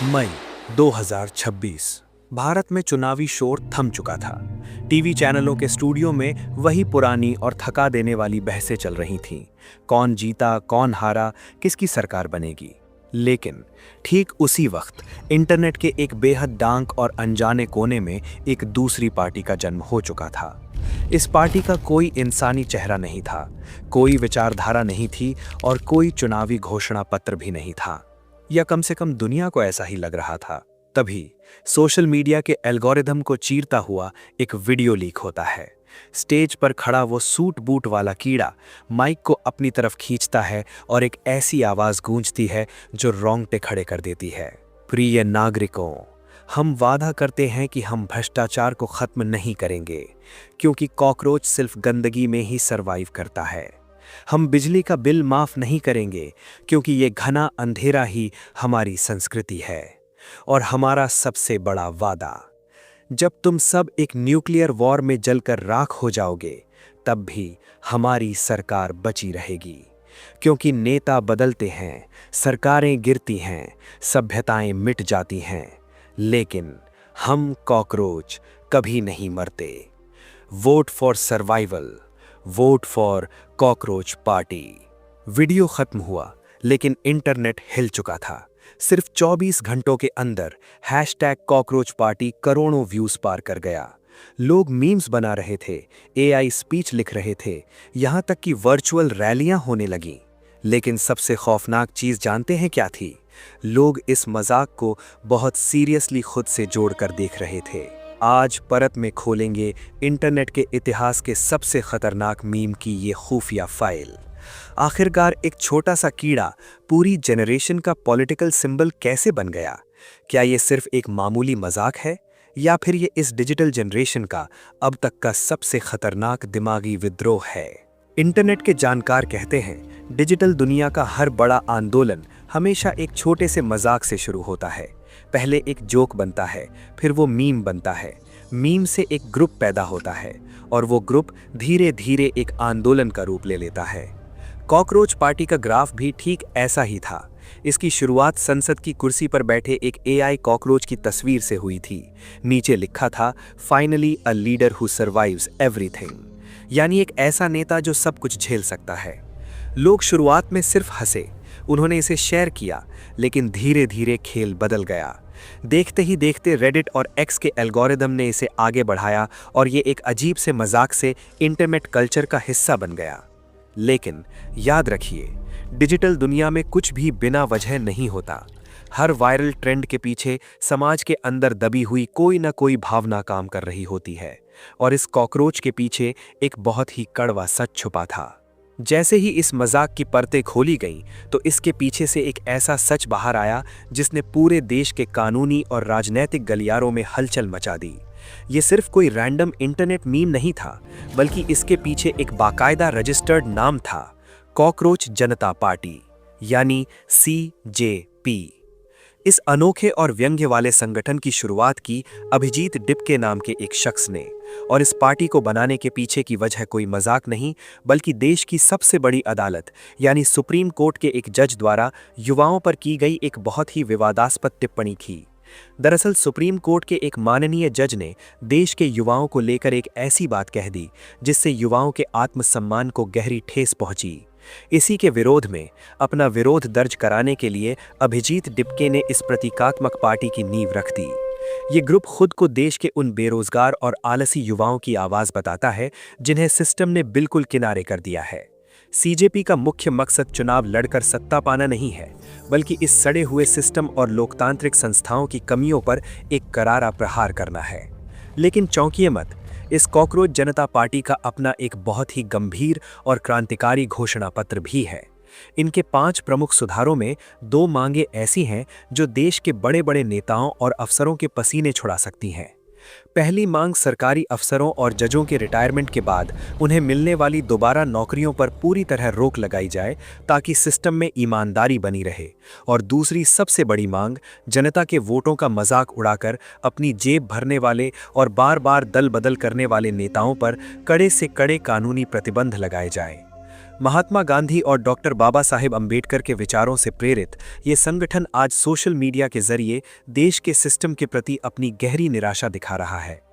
मई 2026। भारत में चुनावी शोर थम चुका था। टीवी चैनलों के स्टूडियो में वही पुरानी और थका देने वाली बहसें चल रही थीं। कौन जीता, कौन हारा, किसकी सरकार बनेगी। लेकिन ठीक उसी वक्त इंटरनेट के एक बेहद डांक और अनजाने कोने में एक दूसरी पार्टी का जन्म हो चुका था। इस पार्टी का कोई इंसानी चेहरा नहीं था, कोई विचारधारा नहीं थी और कोई चुनावी घोषणा पत्र भी नहीं था, या कम से कम दुनिया को ऐसा ही लग रहा था। तभी सोशल मीडिया के एल्गोरिदम को चीरता हुआ एक वीडियो लीक होता है। स्टेज पर खड़ा वो सूट बूट वाला कीड़ा माइक को अपनी तरफ खींचता है और एक ऐसी आवाज गूंजती है जो रोंगटे खड़े कर देती है। प्रिय नागरिकों, हम वादा करते हैं कि हम भ्रष्टाचार को खत्म नहीं करेंगे, क्योंकि कॉकरोच सिर्फ गंदगी में ही सरवाइव करता है। हम बिजली का बिल माफ नहीं करेंगे, क्योंकि ये घना अंधेरा ही हमारी संस्कृति है। और हमारा सबसे बड़ा वादा, जब तुम सब एक न्यूक्लियर वॉर में जलकर राख हो जाओगे, तब भी हमारी सरकार बची रहेगी। क्योंकि नेता बदलते हैं, सरकारें गिरती हैं, सभ्यताएं मिट जाती हैं, लेकिन हम कॉकरोच कभी नहीं मरते। Vote for survival, vote for cockroach party. Video खत्म हुआ, लेकिन इंटरनेट हिल चुका था। सिर्फ 24 घंटों के अंदर हैशटैग कॉकरोच पार्टी करोड़ों व्यूज पार कर गया। लोग मीम्स बना रहे थे, एआई स्पीच लिख रहे थे, यहां तक कि वर्चुअल रैलियां होने लगीं। लेकिन सबसे खौफनाक चीज जानते हैं क्या थी? लोग इस मजाक को बहुत सीरियसली खुद से जोड़कर देख रहे थे। आज परत में खोलेंगे इंटरनेट के इतिहास के सबसे खतरनाक मीम की ये खुफिया फाइल। आखिरकार एक छोटा सा कीड़ा पूरी जनरेशन का पॉलिटिकल सिंबल कैसे बन गया? क्या ये सिर्फ एक मामूली मजाक है, या फिर ये इस डिजिटल जनरेशन का अब तक का सबसे खतरनाक दिमागी विद्रोह है? इंटरनेट के जानकार कहते हैं, डिजिटल दुनिया का हर बड़ा आंदोलन हमेशा एक छोटे से मजाक से शुरू होता है। पहले एक जोक बनता है, फिर वो मीम बनता है, मीम से एक ग्रुप पैदा होता है, और वो ग्रुप धीरे धीरे एक आंदोलन का रूप ले लेता है। कॉकरोच पार्टी का ग्राफ भी ठीक ऐसा ही था। इसकी शुरुआत संसद की कुर्सी पर बैठे एक एआई कॉकरोच की तस्वीर से हुई थी। नीचे लिखा था, finally a leader who survives everything, यानी एक ऐसा नेता जो सब कुछ झेल सकता है। लोग शुरुआत में सिर्फ हंसे, उन्होंने इसे शेयर किया, लेकिन धीरे धीरे खेल बदल गया। देखते ही देखते रेडिट और एक्स के एल्गोरिदम ने इसे आगे बढ़ाया और ये एक अजीब से मजाक से इंटरनेट कल्चर का हिस्सा बन गया। लेकिन याद रखिए, डिजिटल दुनिया में कुछ भी बिना वजह नहीं होता। हर वायरल ट्रेंड के पीछे समाज के अंदर दबी हुई कोई ना कोई भावना काम कर रही होती है, और इस कॉकरोच के पीछे एक बहुत ही कड़वा सच छुपा था। जैसे ही इस मजाक की परतें खोली गईं, तो इसके पीछे से एक ऐसा सच बाहर आया जिसने पूरे देश के कानूनी और राजनैतिक गलियारों में हलचल मचा दी। ये सिर्फ कोई रैंडम इंटरनेट मीम नहीं था, बल्कि इसके पीछे एक बाकायदा रजिस्टर्ड नाम था, कॉकरोच जनता पार्टी, यानी CJP। इस अनोखे और व्यंग्य वाले संगठन की शुरुआत की अभिजीत डिपके नाम के एक शख्स ने, और इस पार्टी को बनाने के पीछे की वजह कोई मजाक नहीं, बल्कि देश की सबसे बड़ी अदालत यानी सुप्रीम कोर्ट के एक जज द्वारा युवाओं पर की गई एक बहुत ही विवादास्पद टिप्पणी थी। दरअसल सुप्रीम कोर्ट के एक माननीय जज ने देश के युवाओं को लेकर एक ऐसी बात कह दी जिससे युवाओं के आत्मसम्मान को गहरी ठेस पहुंची। इसी के विरोध में अपना विरोध दर्ज कराने के लिए अभिजीत डिपके ने इस प्रतीकात्मक पार्टी की नींव रख दी। ये ग्रुप खुद को देश के उन बेरोजगार और आलसी युवाओं की आवाज बताता है जिन्हें सिस्टम ने बिल्कुल किनारे कर दिया है। CJP का मुख्य मकसद चुनाव लड़कर सत्ता पाना नहीं है, बल्कि इस सड़े हुए सिस्टम और लोकतांत्रिक संस्थाओं की कमियों पर एक करारा प्रहार करना है। लेकिन चौंकिए मत, इस कॉकरोच जनता पार्टी का अपना एक बहुत ही गंभीर और क्रांतिकारी घोषणा पत्र भी है। इनके 5 प्रमुख सुधारों में 2 मांगे ऐसी हैं जो देश के बड़े बड़े नेताओं और अफसरों के पसीने छुड़ा सकती हैं। पहली मांग सरकारी अफसरों और जजों के रिटायरमेंट के बाद उन्हें मिलने वाली दोबारा नौकरियों पर पूरी तरह रोक लगाई जाए, ताकि सिस्टम में ईमानदारी बनी रहे। और दूसरी सबसे बड़ी मांग, जनता के वोटों का मजाक उड़ाकर अपनी जेब भरने वाले और बार बार दल बदल करने वाले नेताओं पर कड़े से कड़े कानूनी प्रतिबंध लगाए जाए। महात्मा गांधी और डॉक्टर बाबा साहेब अंबेडकर के विचारों से प्रेरित ये संगठन आज सोशल मीडिया के जरिए देश के सिस्टम के प्रति अपनी गहरी निराशा दिखा रहा है।